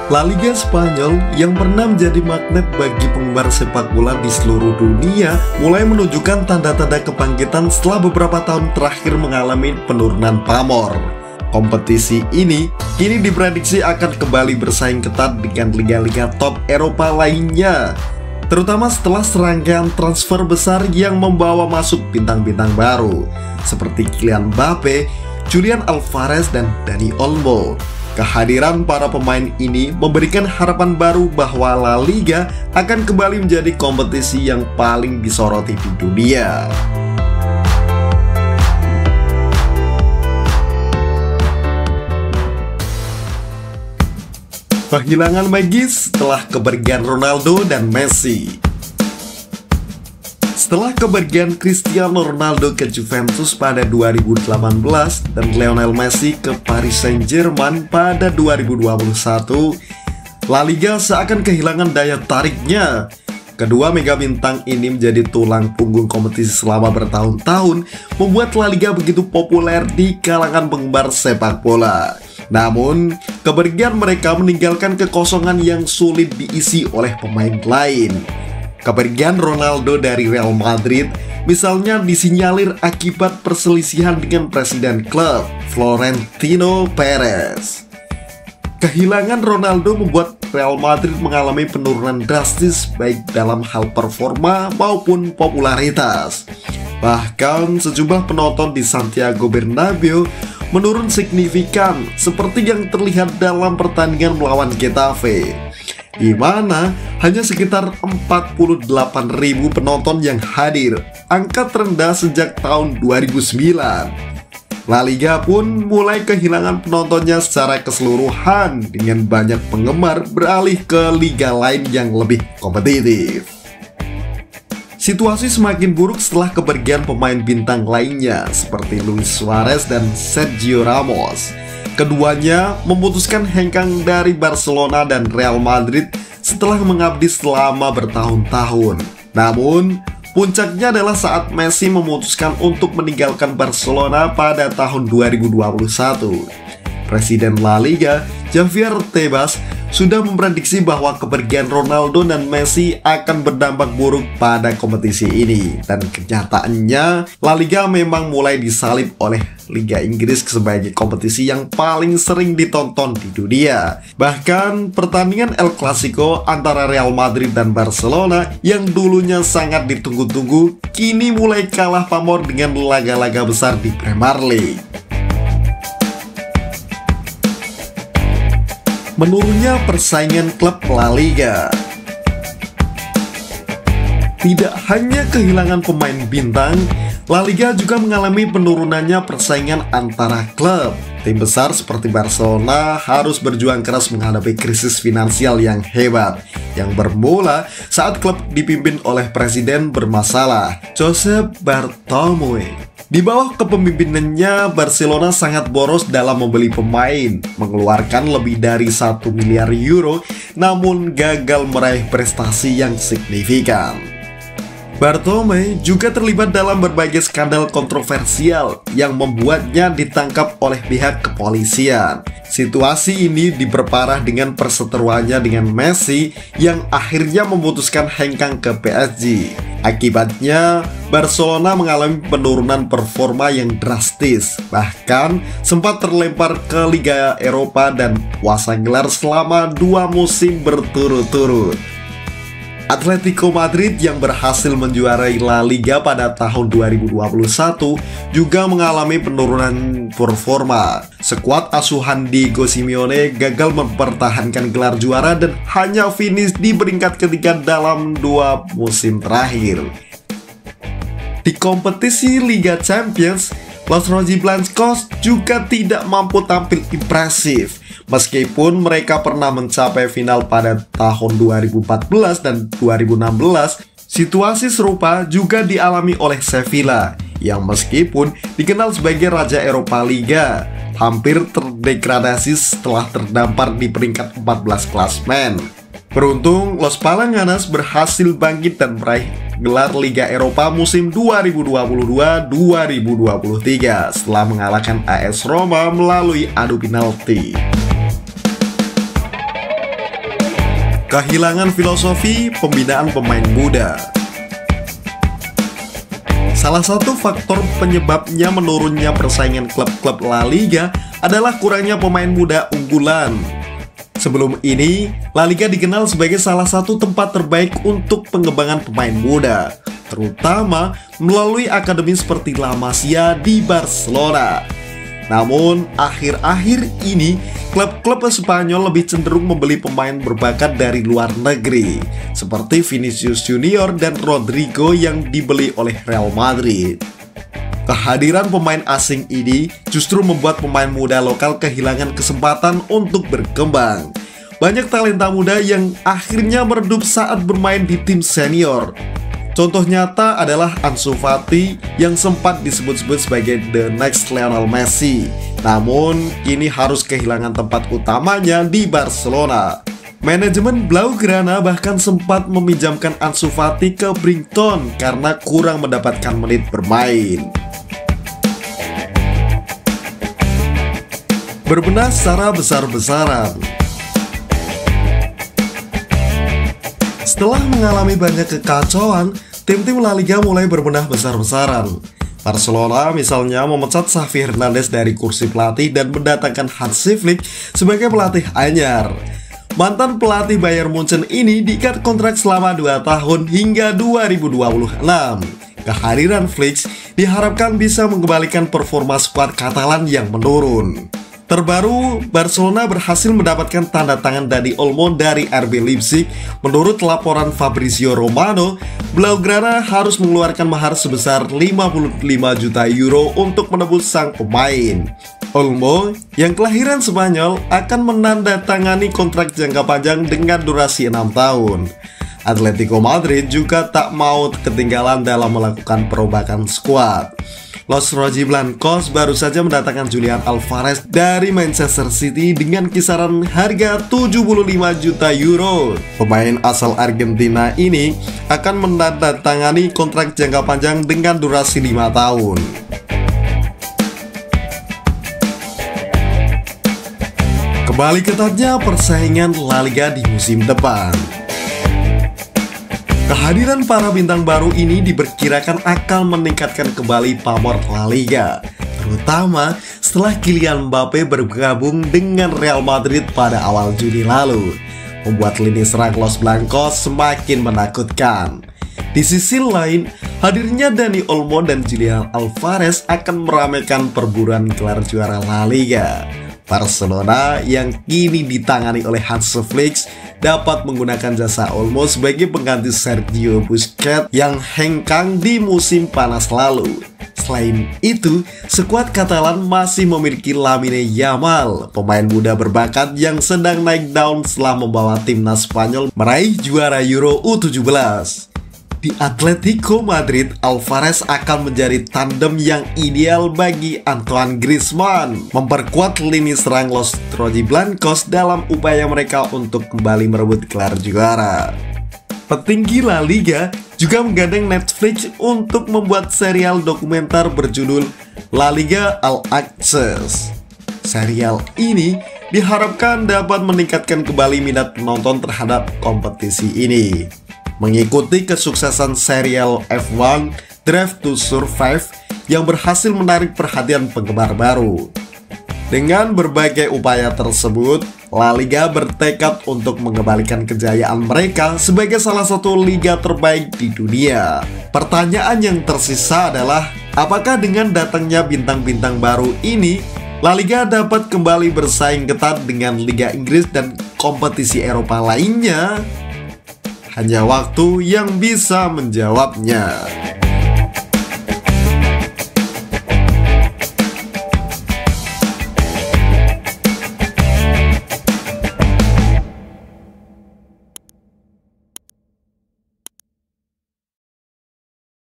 La Liga Spanyol yang pernah menjadi magnet bagi penggemar sepak bola di seluruh dunia mulai menunjukkan tanda-tanda kebangkitan setelah beberapa tahun terakhir mengalami penurunan pamor. Kompetisi ini kini diprediksi akan kembali bersaing ketat dengan liga-liga top Eropa lainnya, terutama setelah serangkaian transfer besar yang membawa masuk bintang-bintang baru seperti Kylian Mbappe, Julian Alvarez, dan Dani Olmo. Kehadiran para pemain ini memberikan harapan baru bahwa La Liga akan kembali menjadi kompetisi yang paling disoroti di dunia. Kehilangan magis setelah kepergian Ronaldo dan Messi. Setelah kepergian Cristiano Ronaldo ke Juventus pada 2018 dan Lionel Messi ke Paris Saint-Germain pada 2021, La Liga seakan kehilangan daya tariknya. Kedua mega bintang ini menjadi tulang punggung kompetisi selama bertahun-tahun, membuat La Liga begitu populer di kalangan penggemar sepak bola. Namun, kepergian mereka meninggalkan kekosongan yang sulit diisi oleh pemain lain. Kepergian Ronaldo dari Real Madrid misalnya disinyalir akibat perselisihan dengan presiden klub, Florentino Perez. Kehilangan Ronaldo membuat Real Madrid mengalami penurunan drastis baik dalam hal performa maupun popularitas. Bahkan sejumlah penonton di Santiago Bernabeu menurun signifikan seperti yang terlihat dalam pertandingan melawan Getafe, di mana hanya sekitar 48.000 penonton yang hadir, angka terendah sejak tahun 2009. La Liga pun mulai kehilangan penontonnya secara keseluruhan dengan banyak penggemar beralih ke liga lain yang lebih kompetitif. Situasi semakin buruk setelah kepergian pemain bintang lainnya seperti Luis Suarez dan Sergio Ramos. Keduanya memutuskan hengkang dari Barcelona dan Real Madrid setelah mengabdi selama bertahun-tahun. Namun, puncaknya adalah saat Messi memutuskan untuk meninggalkan Barcelona pada tahun 2021. Presiden La Liga, Javier Tebas, sudah memprediksi bahwa kepergian Ronaldo dan Messi akan berdampak buruk pada kompetisi ini. Dan kenyataannya, La Liga memang mulai disalib oleh Liga Inggris sebagai kompetisi yang paling sering ditonton di dunia. Bahkan, pertandingan El Clasico antara Real Madrid dan Barcelona yang dulunya sangat ditunggu-tunggu, kini mulai kalah pamor dengan laga-laga besar di Premier League. Menurunnya persaingan klub La Liga. Tidak hanya kehilangan pemain bintang, La Liga juga mengalami penurunannya persaingan antara klub. Tim besar seperti Barcelona harus berjuang keras menghadapi krisis finansial yang hebat, yang bermula saat klub dipimpin oleh presiden bermasalah, Josep Bartomeu. Di bawah kepemimpinannya, Barcelona sangat boros dalam membeli pemain, mengeluarkan lebih dari 1 miliar euro, namun gagal meraih prestasi yang signifikan. Bartomeu juga terlibat dalam berbagai skandal kontroversial yang membuatnya ditangkap oleh pihak kepolisian. Situasi ini diperparah dengan perseteruannya dengan Messi yang akhirnya memutuskan hengkang ke PSG. Akibatnya, Barcelona mengalami penurunan performa yang drastis, bahkan sempat terlempar ke Liga Eropa dan puasa gelar selama 2 musim berturut-turut. Atletico Madrid yang berhasil menjuarai La Liga pada tahun 2021 juga mengalami penurunan performa. Skuad asuhan Diego Simeone gagal mempertahankan gelar juara dan hanya finish di peringkat ketiga dalam 2 musim terakhir. Di kompetisi Liga Champions, Los Rojiblancos juga tidak mampu tampil impresif. Meskipun mereka pernah mencapai final pada tahun 2014 dan 2016, situasi serupa juga dialami oleh Sevilla, yang meskipun dikenal sebagai Raja Eropa Liga, hampir terdegradasi setelah terdampar di peringkat 14 klasmen. Beruntung, Los Palanganas berhasil bangkit dan meraih gelar Liga Eropa musim 2022-2023 setelah mengalahkan AS Roma melalui adu penalti. Kehilangan filosofi pembinaan pemain muda. Salah satu faktor penyebabnya menurunnya persaingan klub-klub La Liga adalah kurangnya pemain muda unggulan. Sebelum ini, La Liga dikenal sebagai salah satu tempat terbaik untuk pengembangan pemain muda, terutama melalui akademi seperti La Masia di Barcelona. Namun, akhir-akhir ini, klub-klub Spanyol lebih cenderung membeli pemain berbakat dari luar negeri, seperti Vinicius Junior dan Rodrigo yang dibeli oleh Real Madrid. Kehadiran pemain asing ini justru membuat pemain muda lokal kehilangan kesempatan untuk berkembang. Banyak talenta muda yang akhirnya meredup saat bermain di tim senior. Contoh nyata adalah Ansu Fati yang sempat disebut-sebut sebagai the next Lionel Messi, namun kini harus kehilangan tempat utamanya di Barcelona. Manajemen Blaugrana bahkan sempat meminjamkan Ansu Fati ke Brighton karena kurang mendapatkan menit bermain. Berbenah secara besar-besaran. Setelah mengalami banyak kekacauan, tim-tim La Liga mulai berbenah besar-besaran. Barcelona misalnya memecat Xavi Hernandez dari kursi pelatih dan mendatangkan Hansi Flick sebagai pelatih anyar. Mantan pelatih Bayern Munchen ini diikat kontrak selama 2 tahun hingga 2026. Kehadiran Flick diharapkan bisa mengembalikan performa skuad Katalan yang menurun. Terbaru, Barcelona berhasil mendapatkan tanda tangan Dani Olmo dari RB Leipzig. Menurut laporan Fabrizio Romano, Blaugrana harus mengeluarkan mahar sebesar 55 juta euro untuk menebus sang pemain. Olmo, yang kelahiran Spanyol, akan menandatangani kontrak jangka panjang dengan durasi 6 tahun. Atletico Madrid juga tak mau ketinggalan dalam melakukan perubahan skuad. Los Rojiblancos baru saja mendatangkan Julian Alvarez dari Manchester City dengan kisaran harga 75 juta euro. Pemain asal Argentina ini akan menandatangani kontrak jangka panjang dengan durasi 5 tahun. Kembali ketatnya persaingan La Liga di musim depan. Kehadiran para bintang baru ini diperkirakan akan meningkatkan kembali pamor La Liga, terutama setelah Kylian Mbappe bergabung dengan Real Madrid pada awal Juni lalu, membuat lini serang Los Blancos semakin menakutkan. Di sisi lain, hadirnya Dani Olmo dan Julian Alvarez akan meramaikan perburuan gelar juara La Liga. Barcelona yang kini ditangani oleh Hansi Flick dapat menggunakan jasa Olmo sebagai pengganti Sergio Busquets yang hengkang di musim panas lalu. Selain itu, skuad Katalan masih memiliki Lamine Yamal, pemain muda berbakat yang sedang naik daun setelah membawa timnas Spanyol meraih juara Euro U17. Di Atletico Madrid, Alvarez akan menjadi tandem yang ideal bagi Antoine Griezmann, memperkuat lini serang Los Rojiblancos dalam upaya mereka untuk kembali merebut gelar juara. Petinggi La Liga juga menggandeng Netflix untuk membuat serial dokumenter berjudul La Liga All Access. Serial ini diharapkan dapat meningkatkan kembali minat penonton terhadap kompetisi ini. Mengikuti kesuksesan serial F1 Drive to Survive yang berhasil menarik perhatian penggemar baru. Dengan berbagai upaya tersebut, La Liga bertekad untuk mengembalikan kejayaan mereka sebagai salah satu liga terbaik di dunia. Pertanyaan yang tersisa adalah, apakah dengan datangnya bintang-bintang baru ini, La Liga dapat kembali bersaing ketat dengan Liga Inggris dan kompetisi Eropa lainnya? Hanya waktu yang bisa menjawabnya.